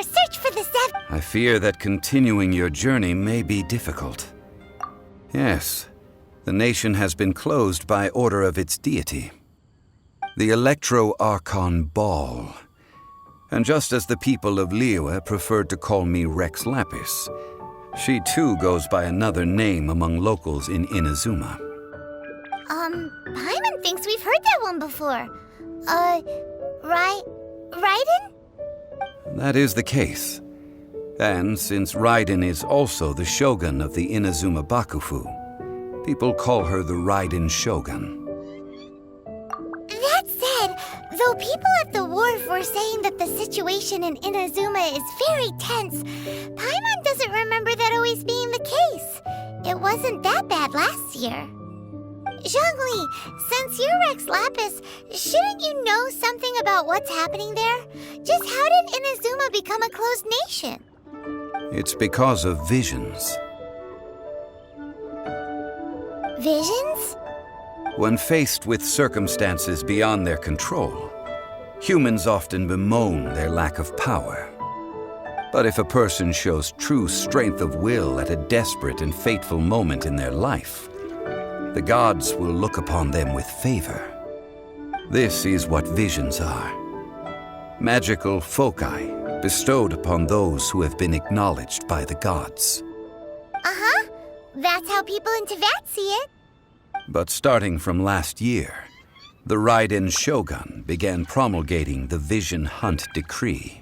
our search for the seven... I fear that continuing your journey may be difficult. Yes, the nation has been closed by order of its deity, the Electro-Archon Ball. And just as the people of Liyue preferred to call me Rex Lapis, she too goes by another name among locals in Inazuma. Paimon thinks we've heard that one before. Raiden? That is the case. And since Raiden is also the shogun of the Inazuma Bakufu, people call her the Raiden Shogun. That said, though people at the wharf were saying that the situation in Inazuma is very tense, Paimon doesn't remember that always being the case. It wasn't that bad last year. Zhongli, since you're Rex Lapis, shouldn't you know something about what's happening there? Just how did Inazuma become a closed nation? It's because of visions. Visions? When faced with circumstances beyond their control, humans often bemoan their lack of power. But if a person shows true strength of will at a desperate and fateful moment in their life, the gods will look upon them with favor. This is what visions are. Magical foci bestowed upon those who have been acknowledged by the gods. Uh-huh. That's how people in Teyvat see it. But starting from last year, the Raiden Shogun began promulgating the Vision Hunt Decree.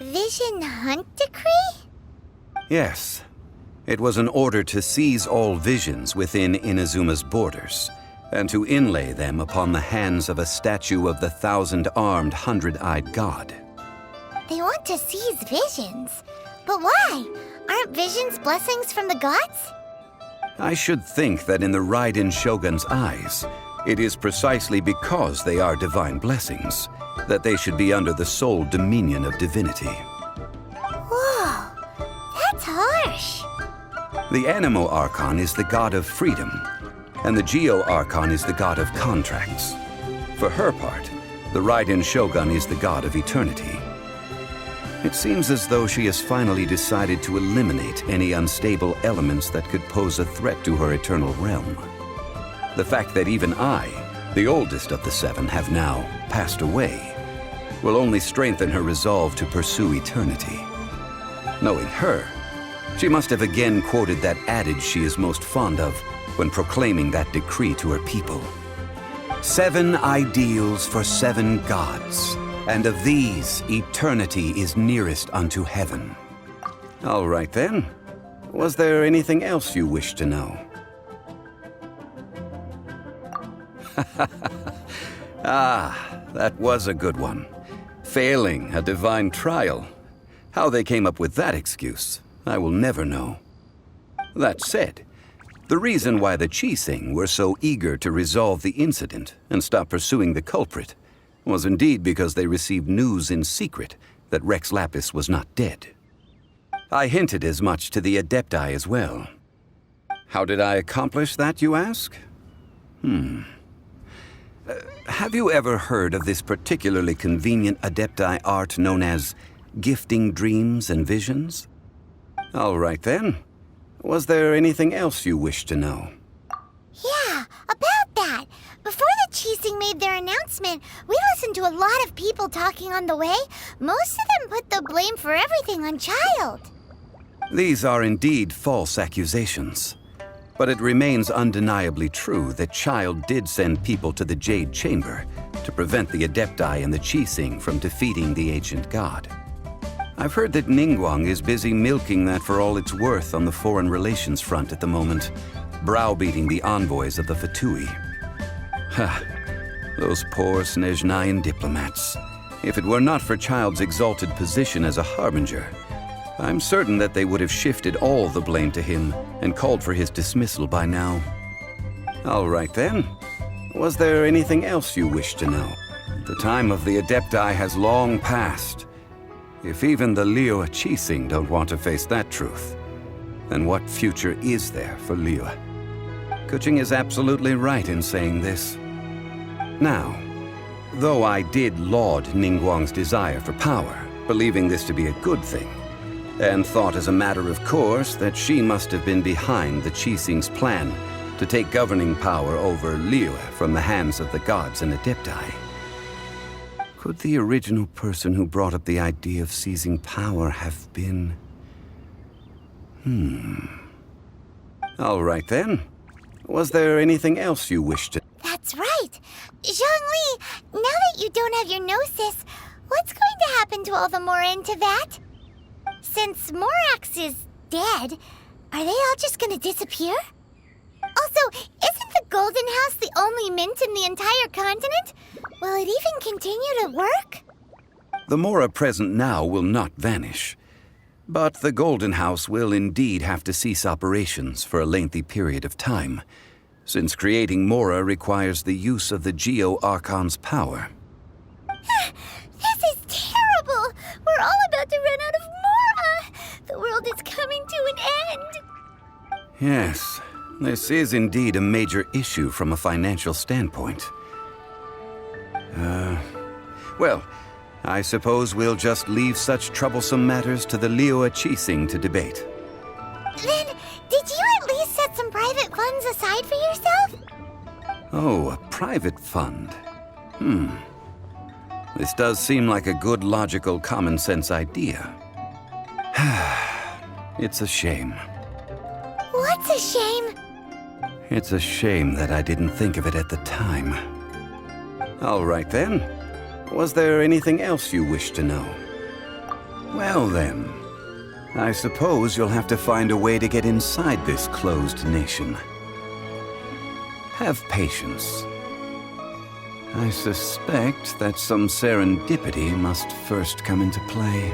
Vision Hunt Decree? Yes. It was an order to seize all visions within Inazuma's borders, and to inlay them upon the hands of a statue of the 1,000-armed, 100-eyed god. They want to seize visions. But why? Aren't visions blessings from the gods? I should think that in the Raiden Shogun's eyes, it is precisely because they are divine blessings that they should be under the sole dominion of divinity. Whoa, that's harsh. The Anemo Archon is the god of freedom, and the Geo Archon is the god of contracts. For her part, the Raiden Shogun is the god of eternity. It seems as though she has finally decided to eliminate any unstable elements that could pose a threat to her eternal realm. The fact that even I, the oldest of the seven, have now passed away, will only strengthen her resolve to pursue eternity. Knowing her, she must have again quoted that adage she is most fond of when proclaiming that decree to her people. 7 ideals for 7 gods, and of these, eternity is nearest unto heaven. All right then. Was there anything else you wished to know? Ah, that was a good one. Failing a divine trial. How they came up with that excuse, I will never know. That said, the reason why the Qixing were so eager to resolve the incident and stop pursuing the culprit was indeed because they received news in secret that Rex Lapis was not dead. I hinted as much to the Adepti as well. How did I accomplish that, you ask? Have you ever heard of this particularly convenient Adepti art known as gifting dreams and visions? All right then. Was there anything else you wished to know? Yeah, about that. Before the Qixing made their announcement, we listened to a lot of people talking on the way. Most of them put the blame for everything on Child. These are indeed false accusations. But it remains undeniably true that Child did send people to the Jade Chamber to prevent the Adepti and the Qixing from defeating the ancient god. I've heard that Ningguang is busy milking that for all it's worth on the foreign relations front at the moment, browbeating the envoys of the Fatui. Ha! Those poor Snezhnayan diplomats. If it were not for Child's exalted position as a harbinger, I'm certain that they would have shifted all the blame to him and called for his dismissal by now. All right then. Was there anything else you wished to know? The time of the Adepti has long passed. If even the Liyue Qixing don't want to face that truth, then what future is there for Liyue? Kuching is absolutely right in saying this. Now, though I did laud Ningguang's desire for power, believing this to be a good thing, and thought as a matter of course that she must have been behind the Qixing's plan to take governing power over Liyue from the hands of the gods and Adepti. Could the original person who brought up the idea of seizing power have been... All right then. Was there anything else you wished to... That's right. Zhongli, now that you don't have your gnosis, what's going to happen to all the Mora in Teyvat? Since Morax is dead, are they all just gonna disappear? Also, isn't the Golden House the only mint in the entire continent? Will it even continue to work? The Mora present now will not vanish. But the Golden House will indeed have to cease operations for a lengthy period of time, since creating Mora requires the use of the Geo-Archon's power. This is terrible! We're all about to run out of Mora! The world is coming to an end! Yes, this is indeed a major issue from a financial standpoint. Well, I suppose we'll just leave such troublesome matters to the Liyue Qixing to debate. Then, did you at least set some private funds aside for yourself? Oh, a private fund. This does seem like a good, logical, common-sense idea. It's a shame. What's a shame? It's a shame that I didn't think of it at the time. All right then. Was there anything else you wish to know? Well then, I suppose you'll have to find a way to get inside this closed nation. Have patience. I suspect that some serendipity must first come into play.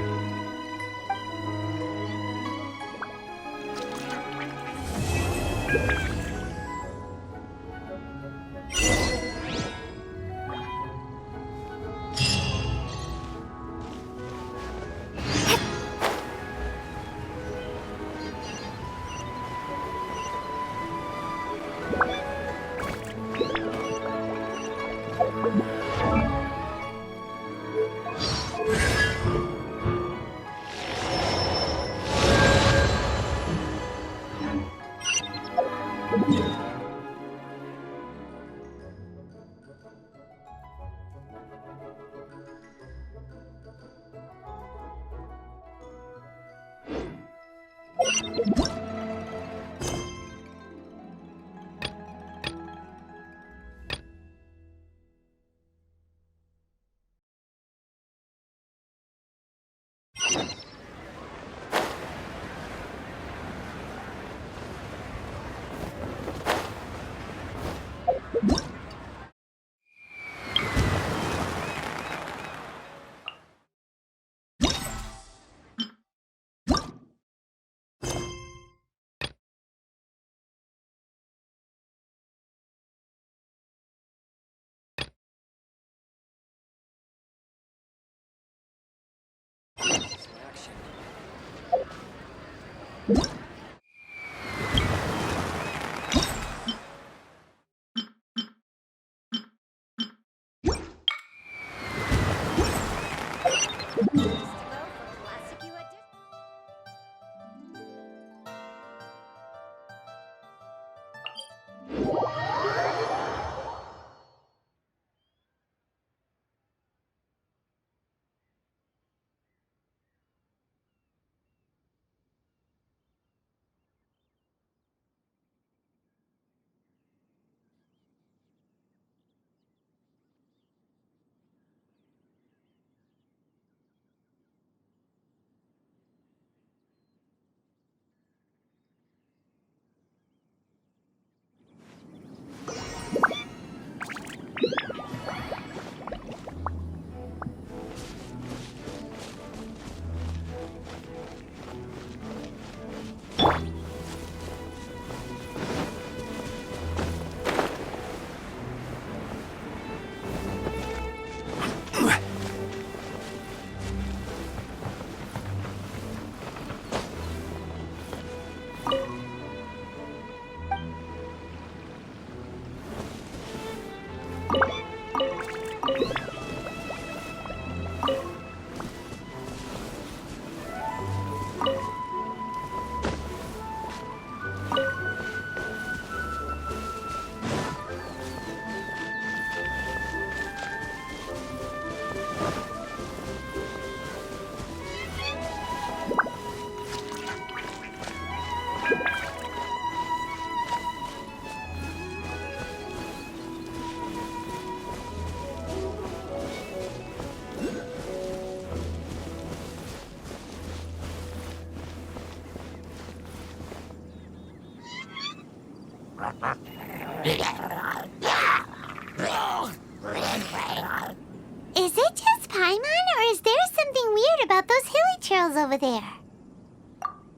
Is it just Paimon, or is there something weird about those hilly trails over there?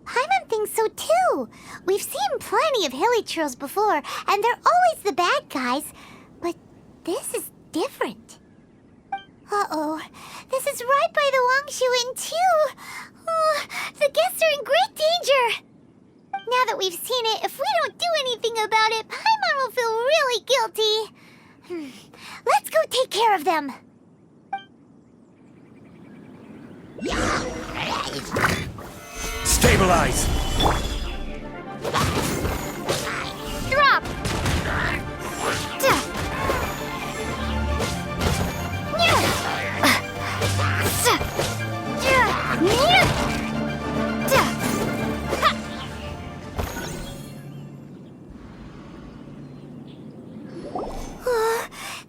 Paimon thinks so too. We've seen plenty of hilly trails before, and they're always the bad guys. But this is different. Uh-oh. This is right by the Wangshu Inn too. Oh, the guests are in great danger. Now that we've seen it, if we don't do anything about it, Paimon will feel really guilty. Let's go take care of them. Stabilize! Drop!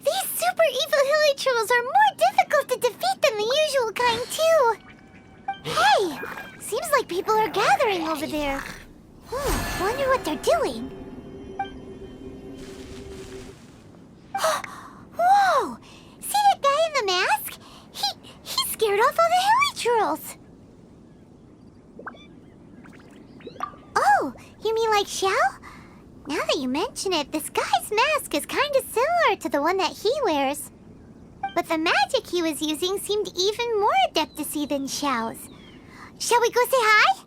These super evil hilly trolls are more difficult to defeat than the usual kind, too. Hey! Seems like people are gathering over there. Wonder what they're doing. Whoa! See that guy in the mask? He scared off all the hilly trolls. Oh, you mean like Xiao? Now that you mention it, this guy's mask is kind of similar to the one that he wears. But the magic he was using seemed even more adeptacy than Xiao's. Shall we go say hi?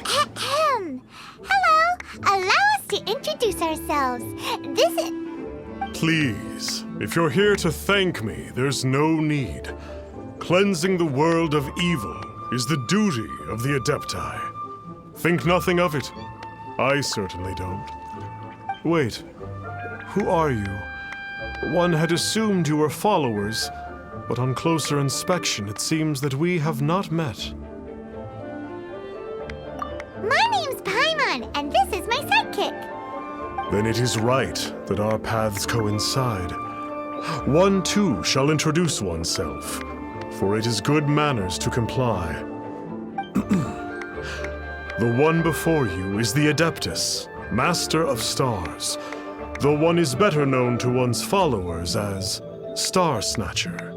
Ahem. Hello. Allow us to introduce ourselves. This is... Please, if you're here to thank me, there's no need. Cleansing the world of evil is the duty of the Adepti. Think nothing of it. I certainly don't. Wait, who are you? One had assumed you were followers, but on closer inspection it seems that we have not met. My name's Paimon, and this is my sidekick. Then it is right that our paths coincide. One too shall introduce oneself, for it is good manners to comply. The one before you is the Adeptus, Master of Stars, though one is better known to one's followers as Star Snatcher.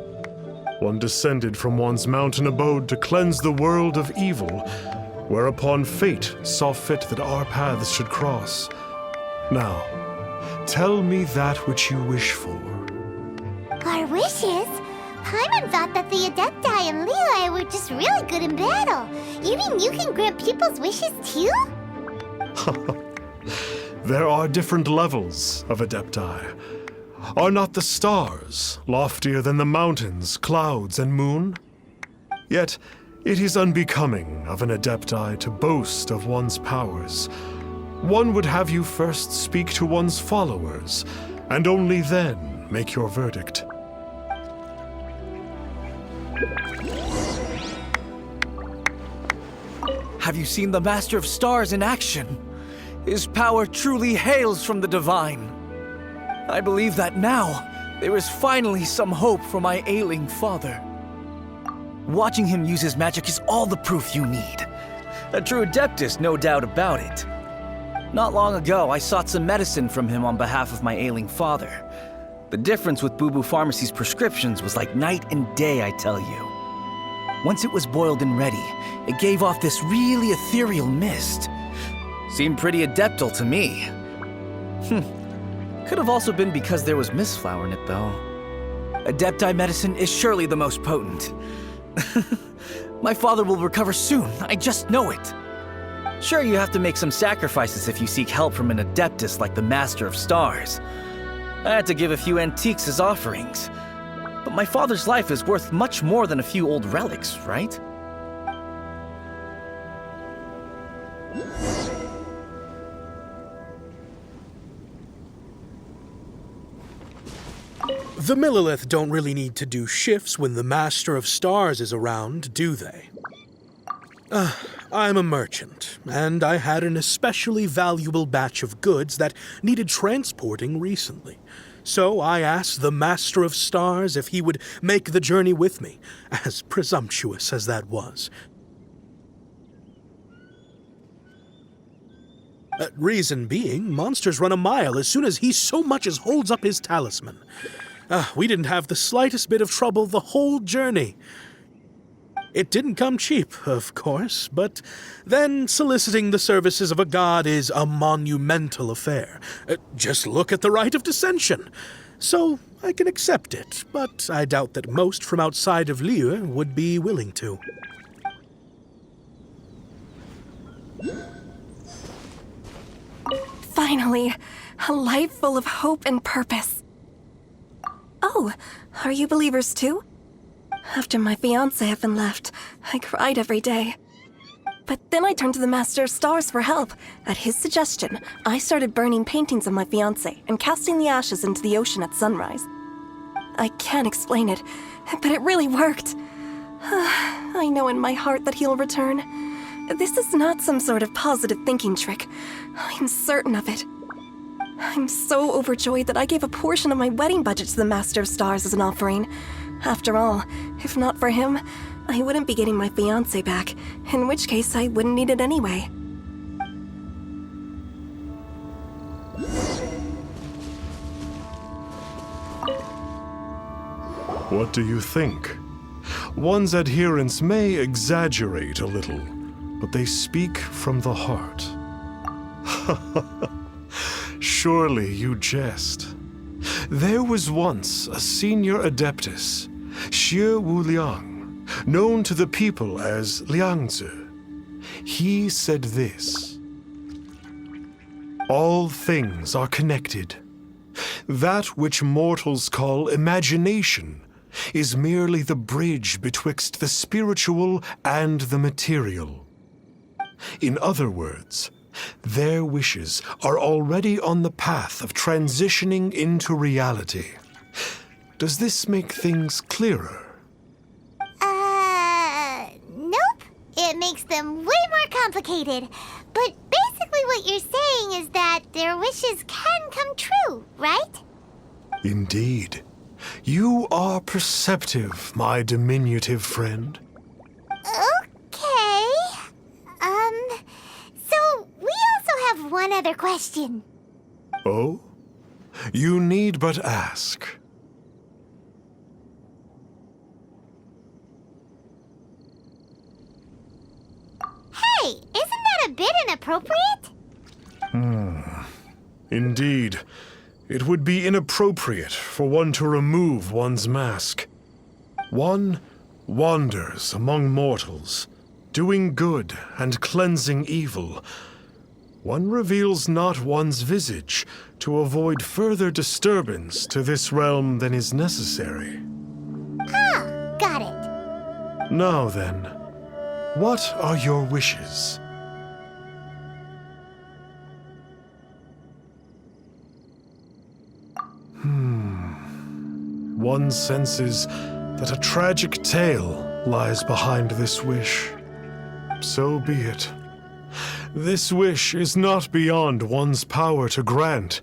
One descended from one's mountain abode to cleanse the world of evil, whereupon fate saw fit that our paths should cross. Now, tell me that which you wish for. Our wishes? Paimon thought that the Adepti and Leela were just really good in battle. You mean you can grant people's wishes too? There are different levels of Adepti. Are not the stars loftier than the mountains, clouds, and moon? Yet, it is unbecoming of an Adepti to boast of one's powers. One would have you first speak to one's followers, and only then make your verdict. Have you seen the Master of Stars in action? His power truly hails from the divine. I believe that now there is finally some hope for my ailing father. Watching him use his magic is all the proof you need. A true Adeptus, no doubt about it. Not long ago, I sought some medicine from him on behalf of my ailing father. The difference with Boo Boo Pharmacy's prescriptions was like night and day, I tell you. Once it was boiled and ready, it gave off this really ethereal mist. Seemed pretty adeptal to me. Could have also been because there was mistflower in it, though. Adepti medicine is surely the most potent. My father will recover soon, I just know it. Sure, you have to make some sacrifices if you seek help from an Adeptus like the Master of Stars. I had to give a few antiques as offerings. But my father's life is worth much more than a few old relics, right? The Millilith don't really need to do shifts when the Master of Stars is around, do they? I'm a merchant, and I had an especially valuable batch of goods that needed transporting recently. So I asked the Master of Stars if he would make the journey with me, as presumptuous as that was. Reason being, monsters run a mile as soon as he so much as holds up his talisman. We didn't have the slightest bit of trouble the whole journey. It didn't come cheap, of course, but then soliciting the services of a god is a monumental affair. Just look at the Rite of Dissension. So I can accept it, but I doubt that most from outside of Liyue would be willing to. Finally, a life full of hope and purpose. Oh, are you believers too? After my fiancé had been left, I cried every day. But then I turned to the Master of Stars for help. At his suggestion, I started burning paintings of my fiancé and casting the ashes into the ocean at sunrise. I can't explain it, but it really worked. I know in my heart that he'll return. This is not some sort of positive thinking trick. I'm certain of it. I'm so overjoyed that I gave a portion of my wedding budget to the Master of Stars as an offering. After all, if not for him, I wouldn't be getting my fiancé back, in which case I wouldn't need it anyway. What do you think? One's adherents may exaggerate a little, but they speak from the heart. Surely you jest. There was once a senior adeptus, Xie Wuliang, known to the people as Liangzi. He said this: all things are connected. That which mortals call imagination is merely the bridge betwixt the spiritual and the material. In other words, their wishes are already on the path of transitioning into reality. Does this make things clearer? Nope. It makes them way more complicated. But basically what you're saying is that their wishes can come true, right? Indeed. You are perceptive, my diminutive friend. Okay. So we also have one other question. Oh? You need but ask. Hey, isn't that a bit inappropriate? Indeed. It would be inappropriate for one to remove one's mask. One wanders among mortals, doing good and cleansing evil. One reveals not one's visage to avoid further disturbance to this realm than is necessary. Ah, got it. Now then, what are your wishes? One senses that a tragic tale lies behind this wish. So be it. This wish is not beyond one's power to grant.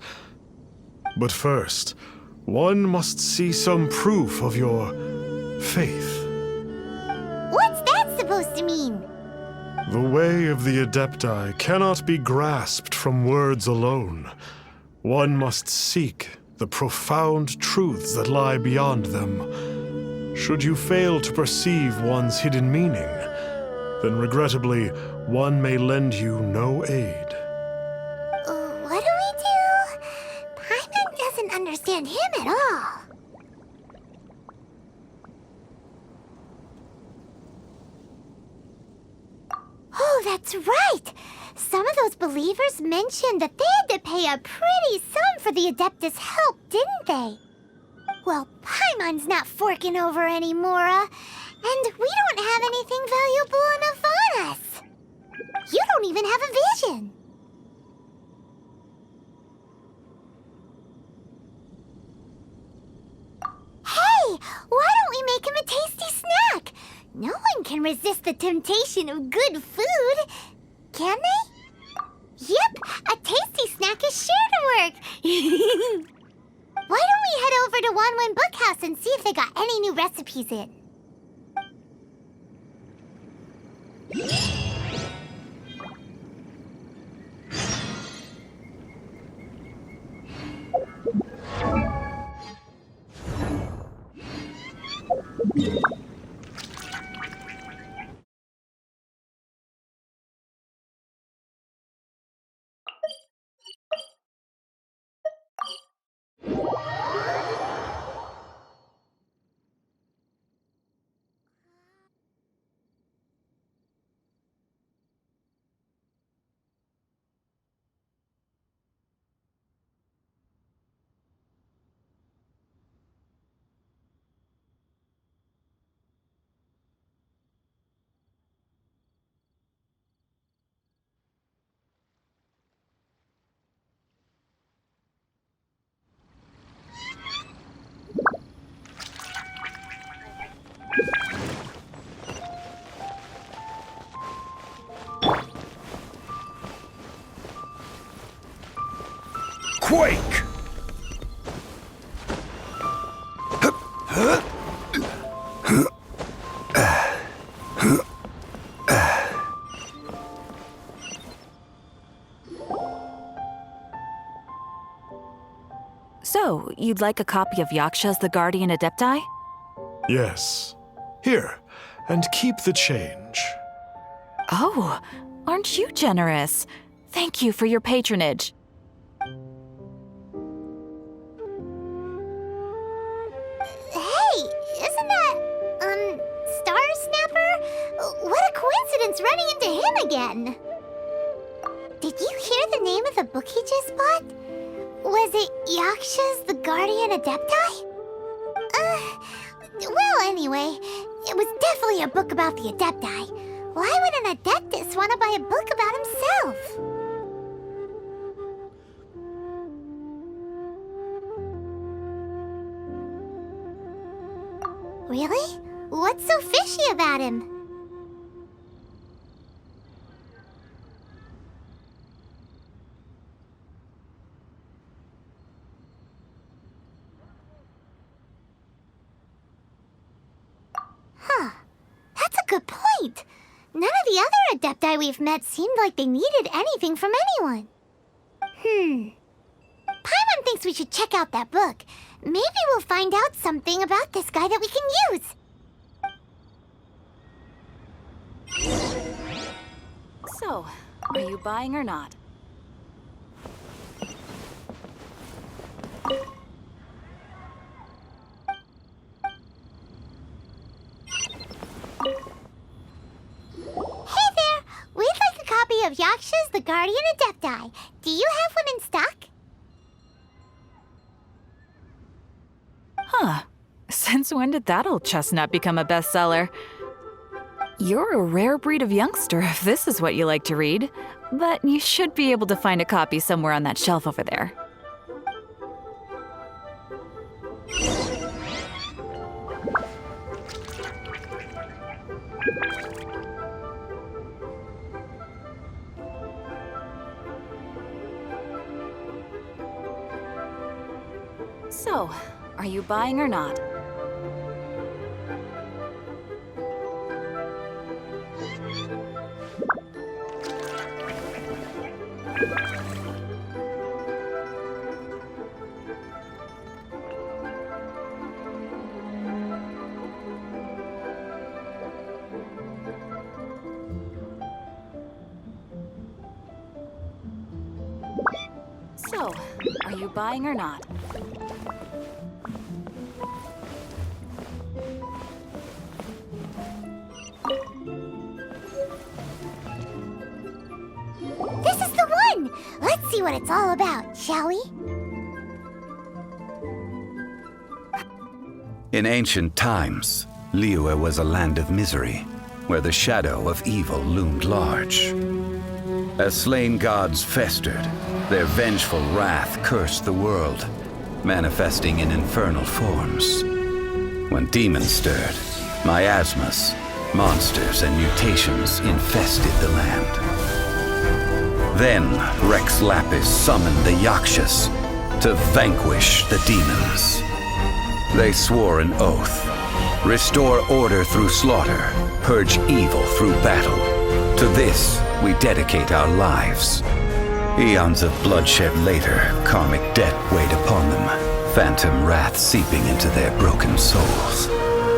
But first, one must see some proof of your faith. What's that supposed to mean? The way of the Adepti cannot be grasped from words alone. One must seek the profound truths that lie beyond them. Should you fail to perceive one's hidden meaning, then regrettably, one may lend you no aid. What do we do? Paimon doesn't understand him at all. Oh, that's right! Some of those believers mentioned that they had to pay a pretty sum for the Adeptus' help, didn't they? Well, Paimon's not forking over anymore, and we don't have anything valuable enough on us. You don't even have a vision. Hey, why don't we make him a tasty snack? No one can resist the temptation of good food, can they? Yep, a tasty snack is sure to work. Why don't we head over to Wanwen Bookhouse and see if they got any new recipes in? Quake! So, you'd like a copy of Yaksha's The Guardian Adepti? Yes. Here, and keep the change. Oh, aren't you generous? Thank you for your patronage. Hey, isn't that, Star Snapper? What a coincidence running into him again. Did you hear the name of the book he just bought? Was it Yaksha's The Guardian Adepti? Well, anyway, it was definitely a book about the Adepti. Why would an Adeptus want to buy a book about himself? Really? What's so fishy about him? Huh. That's a good point. None of the other Adepti we've met seemed like they needed anything from anyone. Paimon thinks we should check out that book. Maybe we'll find out something about this guy that we can use. So, are you buying or not? Hey there! We'd like a copy of Yaksha's The Guardian Adepti. Do you have one in stock? Huh. Since when did that old chestnut become a bestseller? You're a rare breed of youngster if this is what you like to read. But you should be able to find a copy somewhere on that shelf over there. So, are you buying or not? So, are you buying or not? This is the one! Let's see what it's all about, shall we? In ancient times, Liyue was a land of misery, where the shadow of evil loomed large. As slain gods festered, their vengeful wrath cursed the world, manifesting in infernal forms. When demons stirred, miasmas, Monsters and mutations infested the land. Then Rex Lapis summoned the Yakshas to vanquish the demons. They swore an oath: restore order through slaughter, purge evil through battle. To this, we dedicate our lives. Eons of bloodshed later, karmic debt weighed upon them, phantom wrath seeping into their broken souls.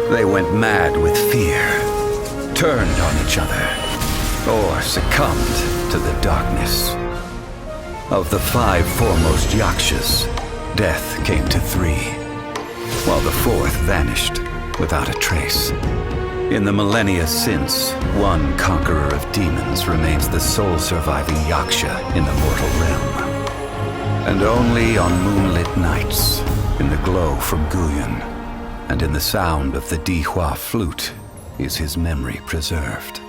They went mad with fear, turned on each other, or succumbed to the darkness. Of the 5 foremost Yakshas, death came to 3, while the 4th vanished without a trace. In the millennia since, one conqueror of demons remains the sole surviving Yaksha in the mortal realm. And only on moonlit nights, in the glow from Guyon, and in the sound of the Dihua flute, is his memory preserved.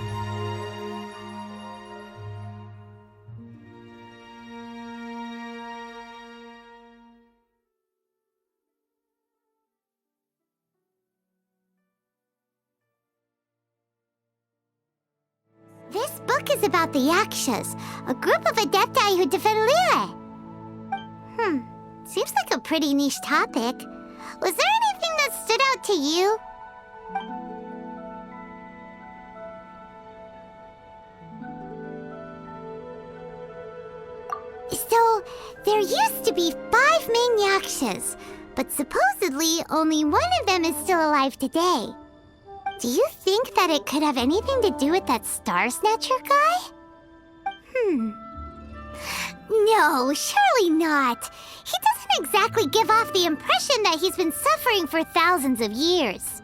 This book is about the Yakshas, a group of adepti who defend Liyue. Seems like a pretty niche topic. Was there anything that stood out to you? So, there used to be 5 main Yakshas, but supposedly only one of them is still alive today. Do you think that it could have anything to do with that Star Snatcher guy? No, surely not. He doesn't exactly give off the impression that he's been suffering for thousands of years.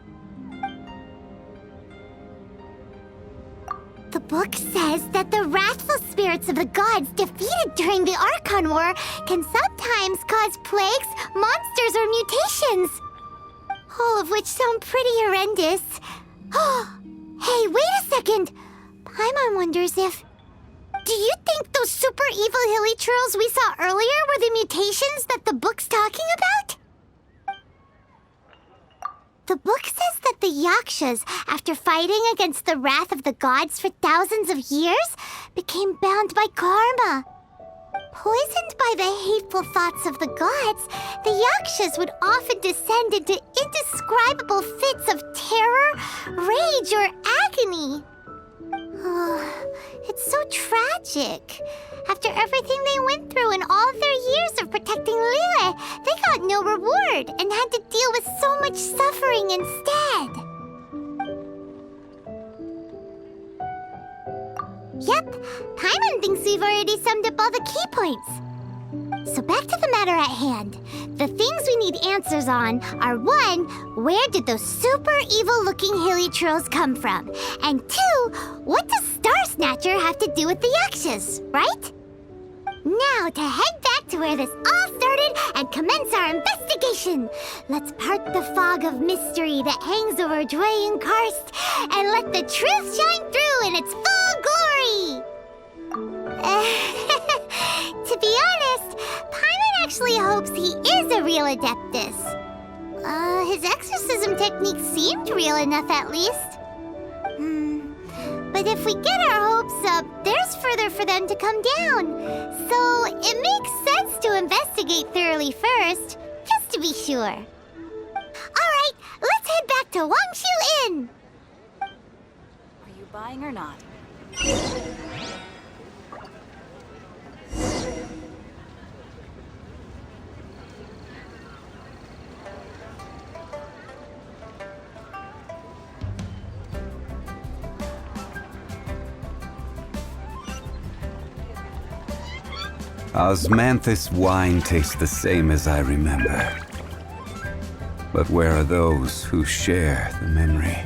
The book says that the wrathful spirits of the gods defeated during the Archon War can sometimes cause plagues, monsters, or mutations. All of which sound pretty horrendous. Hey, wait a second! Paimon wonders if... Do you think those super evil hilly churls we saw earlier were the mutations that the book's talking about? The book says that the Yakshas, after fighting against the wrath of the gods for thousands of years, became bound by karma. Poisoned by the hateful thoughts of the gods, the Yakshas would often descend into indescribable fits of terror, rage, or agony. It's so tragic. After everything they went through in all of their years of protecting Liyue, they got no reward and had to deal with so much suffering instead. Yep, Paimon thinks we've already summed up all the key points. So back to the matter at hand. The things we need answers on are 1, where did those super evil-looking hilly trolls come from? And 2, what does Star Snatcher have to do with the Yakshas, right? Now to head back to where this all started and commence our investigation. Let's part the fog of mystery that hangs over Dwayne Karst and let the truth shine through in its full glory. To be honest, Paimon actually hopes he is a real Adeptus. His exorcism technique seemed real enough at least. But if we get our hopes up, there's further for them to come down. So it makes sense to investigate thoroughly first, just to be sure. Alright, let's head back to Wangshu Inn! Are you buying or not? Osmanthus wine tastes the same as I remember. But where are those who share the memory?